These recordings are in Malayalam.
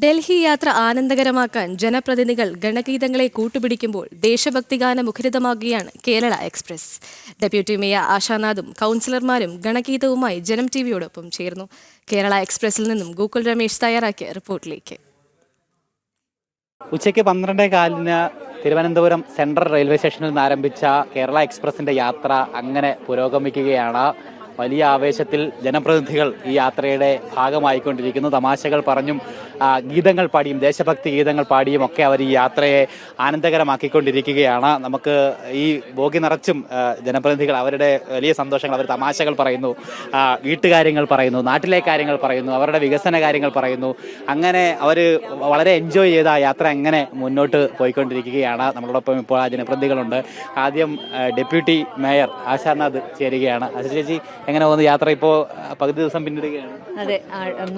ഡൽഹി യാത്ര ആനന്ദകരമാക്കാൻ ജനപ്രതിനിധികൾ ഗണഗീതങ്ങളെ കൂട്ടുപിടിക്കുമ്പോൾ ദേശഭക്തിഗാന മുഖരിതമാകുകയാണ് കേരള എക്സ്പ്രസ്. ഡെപ്യൂട്ടി മേയർ ആശാനാഥും കൗൺസിലർമാരും ഗണഗീതവുമായി ജനം ടിവിയോടൊപ്പം ചേർന്നു. കേരള എക്സ്പ്രസിൽ നിന്നും ഗോകുൽ രമേശ് തയ്യാറാക്കിയ റിപ്പോർട്ടിലേക്ക്. ഉച്ചയ്ക്ക് 12:15 തിരുവനന്തപുരം സെൻട്രൽ റെയിൽവേ സ്റ്റേഷനിൽ നിന്ന് ആരംഭിച്ച കേരള എക്സ്പ്രസിന്റെ യാത്ര അങ്ങനെ പുരോഗമിക്കുകയാണ്. വലിയ ആവേശത്തിൽ ജനപ്രതിനിധികൾ ഈ യാത്രയുടെ ഭാഗമായിക്കൊണ്ടിരിക്കുന്നു. തമാശകൾ പറഞ്ഞും ഗീതങ്ങൾ പാടിയും ദേശഭക്തി ഗീതങ്ങൾ പാടിയും ഒക്കെ അവർ ഈ യാത്രയെ ആനന്ദകരമാക്കിക്കൊണ്ടിരിക്കുകയാണ്. നമുക്ക് ഈ ബോഗി നിറച്ചും ജനപ്രതിനിധികൾ അവരുടെ വലിയ സന്തോഷങ്ങൾ, അവർ തമാശകൾ പറയുന്നു, വീട്ടുകാര്യങ്ങൾ പറയുന്നു, നാട്ടിലെ കാര്യങ്ങൾ പറയുന്നു, അവരുടെ വികസന കാര്യങ്ങൾ പറയുന്നു. അങ്ങനെ അവർ വളരെ എൻജോയ് ചെയ്ത ആ യാത്ര അങ്ങനെ മുന്നോട്ട് പോയിക്കൊണ്ടിരിക്കുകയാണ്. നമ്മളോടൊപ്പം ഇപ്പോൾ ആ ജനപ്രതിനിധികളുണ്ട്. ആദ്യം ഡെപ്യൂട്ടി മേയർ ആശാനാഥ് ചേരുകയാണ്. ആശാ ചേച്ചി, എങ്ങനെ പോകുന്നു യാത്ര? ഇപ്പോൾ പകുതി ദിവസം പിന്നിടുകയാണ്. അതെ,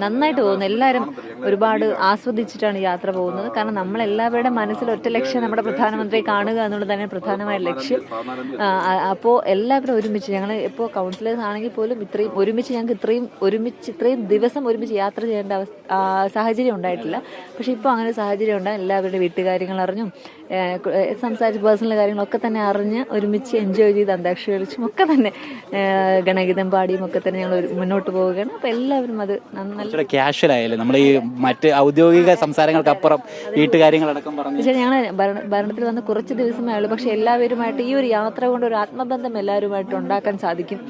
നന്നായിട്ട് പോകുന്നു. എല്ലാവരും ഒരുപാട് ആസ്വദിച്ചിട്ടാണ് യാത്ര പോകുന്നത്. കാരണം നമ്മളെല്ലാവരുടെ മനസ്സിൽ ഒറ്റ ലക്ഷ്യം നമ്മുടെ പ്രധാനമന്ത്രിയെ കാണുക എന്നുള്ളത് തന്നെ പ്രധാനമായ ലക്ഷ്യം. അപ്പോൾ എല്ലാവരും ഒരുമിച്ച്, ഞങ്ങൾ ഇപ്പോൾ കൗൺസിലേഴ്സ് ആണെങ്കിൽ പോലും ഇത്രയും ഒരുമിച്ച് ഞങ്ങൾക്ക് ഇത്രയും ദിവസം ഒരുമിച്ച് യാത്ര ചെയ്യേണ്ട സാഹചര്യം ഉണ്ടായിട്ടില്ല. പക്ഷെ ഇപ്പോൾ അങ്ങനെ സാഹചര്യം ഉണ്ടാകും. എല്ലാവരുടെ വീട്ടുകാര്യങ്ങൾ അറിഞ്ഞും സംസാരിച്ച് പേഴ്സണൽ കാര്യങ്ങളൊക്കെ തന്നെ അറിഞ്ഞ് ഒരുമിച്ച് എൻജോയ് ചെയ്ത് അന്താക്ഷരി കളിച്ചും ഒക്കെ തന്നെ ഗണഗീതം പാടിയും ഒക്കെ തന്നെ ഞങ്ങൾ മുന്നോട്ട് പോവുകയാണ്. അപ്പോൾ എല്ലാവരും അത് നല്ല ക്യാഷ്വൽ ആയാലും നമ്മൾ ഈ മറ്റ് ഔദ്യോഗിക സംസാരങ്ങൾക്കപ്പുറം വീട്ടുകാര്യങ്ങളടക്കം പറഞ്ഞു. പക്ഷേ ഞങ്ങൾ ഭരണത്തിൽ വന്ന് കുറച്ച് ദിവസമേ ഉള്ളൂ. പക്ഷെ എല്ലാവരുമായിട്ട് ഈ ഒരു യാത്ര കൊണ്ട് ഒരു ആത്മബന്ധം എല്ലാവരുമായിട്ട് ഉണ്ടാക്കാൻ സാധിക്കും.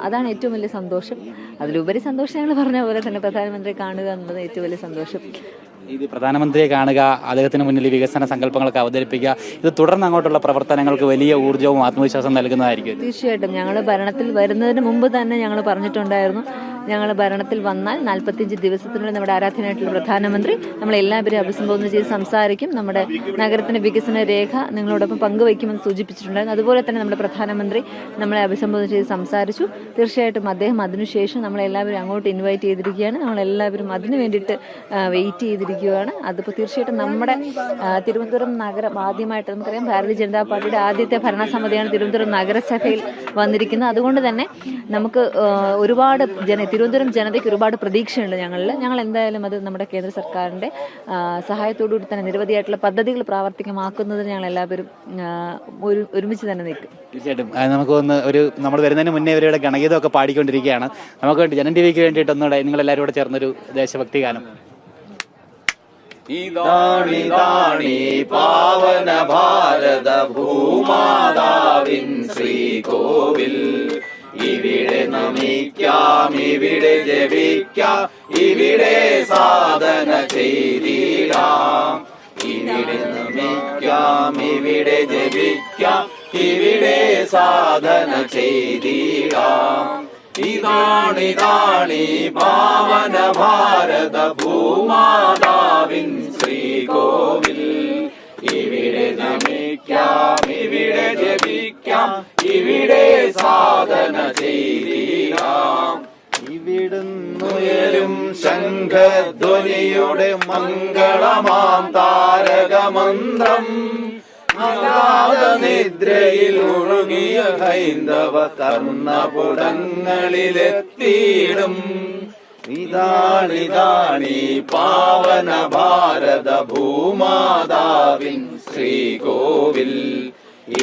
അതാണ് ഏറ്റവും വലിയ സന്തോഷം. അതിലുപരി സന്തോഷം ഞങ്ങൾ പറഞ്ഞ പോലെ തന്നെ പ്രധാനമന്ത്രിയെ കാണുക എന്നുള്ളത് ഏറ്റവും വലിയ സന്തോഷം. ഇത് പ്രധാനമന്ത്രിയെ കാണുക, അദ്ദേഹത്തിന് മുന്നിൽ വികസന സങ്കല്പങ്ങളൊക്കെ അവതരിപ്പിക്കുക, ഇത് തുടർന്ന് അങ്ങോട്ടുള്ള പ്രവർത്തനങ്ങൾക്ക് വലിയ ഊർജ്ജവും ആത്മവിശ്വാസം നൽകുന്നതായിരിക്കും. തീർച്ചയായിട്ടും. ഞങ്ങൾ ഭരണത്തിൽ വരുന്നതിന് മുമ്പ് തന്നെ ഞങ്ങൾ പറഞ്ഞിട്ടുണ്ടായിരുന്നു, ഞങ്ങൾ ഭരണത്തിൽ വന്നാൽ 45 ദിവസത്തിനുള്ളിൽ നമ്മുടെ ആരാധനായിട്ടുള്ള പ്രധാനമന്ത്രി നമ്മളെല്ലാവരെയും അഭിസംബോധന ചെയ്ത് സംസാരിക്കും. നമ്മുടെ നഗരത്തിന്റെ വികസന രേഖ നിങ്ങളോടൊപ്പം പങ്കുവയ്ക്കുമെന്ന് സൂചിപ്പിച്ചിട്ടുണ്ടായിരുന്നു. അതുപോലെ തന്നെ നമ്മുടെ പ്രധാനമന്ത്രി നമ്മളെ അഭിസംബോധന ചെയ്ത് സംസാരിച്ചു. തീർച്ചയായിട്ടും അദ്ദേഹം അതിനുശേഷം നമ്മളെല്ലാവരും അങ്ങോട്ട് ഇൻവൈറ്റ് ചെയ്തിരിക്കുകയാണ്. നമ്മളെല്ലാവരും അതിനു വേണ്ടിയിട്ട് വെയിറ്റ് ചെയ്തിരിക്കുകയാണ്. അതിപ്പോൾ തീർച്ചയായിട്ടും നമ്മുടെ തിരുവനന്തപുരം നഗരം ആദ്യമായിട്ട്, നമുക്കറിയാം ഭാരതീയ ജനതാ പാർട്ടിയുടെ ആദ്യത്തെ ഭരണസമിതിയാണ് തിരുവനന്തപുരം നഗരസഭയിൽ വന്നിരിക്കുന്നത്. അതുകൊണ്ട് തന്നെ നമുക്ക് ഒരുപാട് തിരുവനന്തപുരം ജനതയ്ക്ക് ഒരുപാട് പ്രതീക്ഷയുണ്ട് ഞങ്ങളിൽ. ഞങ്ങൾ എന്തായാലും അത് നമ്മുടെ കേന്ദ്ര സർക്കാരിൻ്റെ സഹായത്തോടുകൂടി തന്നെ നിരവധിയായിട്ടുള്ള പദ്ധതികൾ പ്രാവർത്തികമാക്കുന്നതിന് ഞങ്ങൾ എല്ലാവരും ഒരുമിച്ച് തന്നെ നിൽക്കും. തീർച്ചയായിട്ടും. നമുക്ക് നമ്മൾ വരുന്നതിന് മുന്നേ ഇവരുടെ ഗണഗീതമൊക്കെ പാടിക്കൊണ്ടിരിക്കുകയാണ്. നമുക്ക് വേണ്ടി ജനം ടി വിക്ക് വേണ്ടിയിട്ട് ഒന്നുകൂടെ നിങ്ങളെല്ലാവരും കൂടെ ചേർന്നൊരു ദേശഭക്തി ഗാനം. ഇതാണിതാണീ പാവന ഭാരത ഭൂമാതാവിൻ ശ്രീകോവിൽ. ഇവിടെ നമിക്കാം, ഇവിടെ ജപിക്കാം, ഇവിടെ സാധന ചെയ്തിടാം. ഇവിടെ നമിക്കാം, ഇവിടെ ജപിക്കാം, ഇവിടെ സാധന ചെയ്തിടാം. ഇതാണിതാണീ പാവന ഭാരത ഭൂമാതാവിൻ ശ്രീകോവിൽ. ഇവിടെ നമിക്കാം, ഇവിടെ ജപിക്കാം, ഇവിടെ സാധന ചെയ്തിടാം. ഇവിടുന്നുയരും ശംഖധ്വനിയുടെ മംഗളമാം താരകമന്ത്രം നിദ്രയിൽ ഒഴുകിയ ഹൈന്ദവ കർണപുടങ്ങളിലെത്തിയിടും. ഇതാണിതാണീ പാവന ഭാരത ഭൂമാതാവിൻ ശ്രീകോവിൽ.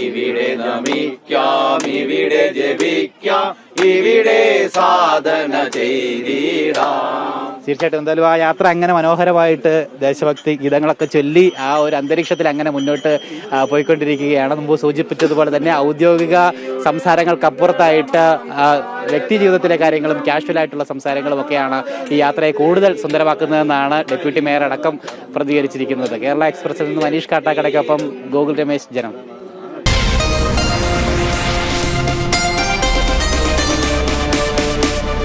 ഇവിടെ നമിക്കാം, ഇവിടെ ജപിക്കാം, ഇവിടെ സാധന ചെയ്തിടാം. തീർച്ചയായിട്ടും. എന്തായാലും ആ യാത്ര അങ്ങനെ മനോഹരമായിട്ട് ദേശഭക്തി ഗീതങ്ങളൊക്കെ ചൊല്ലി ആ ഒരു അന്തരീക്ഷത്തിൽ അങ്ങനെ മുന്നോട്ട് പോയിക്കൊണ്ടിരിക്കുകയാണ്. മുമ്പ് സൂചിപ്പിച്ചതുപോലെ തന്നെ ഔദ്യോഗിക സംസാരങ്ങൾക്കപ്പുറത്തായിട്ട് വ്യക്തി ജീവിതത്തിലെ കാര്യങ്ങളും കാഷ്വലായിട്ടുള്ള സംസാരങ്ങളും ഒക്കെയാണ് ഈ യാത്രയെ കൂടുതൽ സുന്ദരമാക്കുന്നതെന്നാണ് ഡെപ്യൂട്ടി മേയർ അടക്കം പ്രതികരിച്ചിരിക്കുന്നത്. കേരള എക്സ്പ്രസിൽ നിന്ന് മനീഷ് കാട്ടാക്കടയ്ക്കൊപ്പം ഗോകുൽ രമേശ്, ജനം.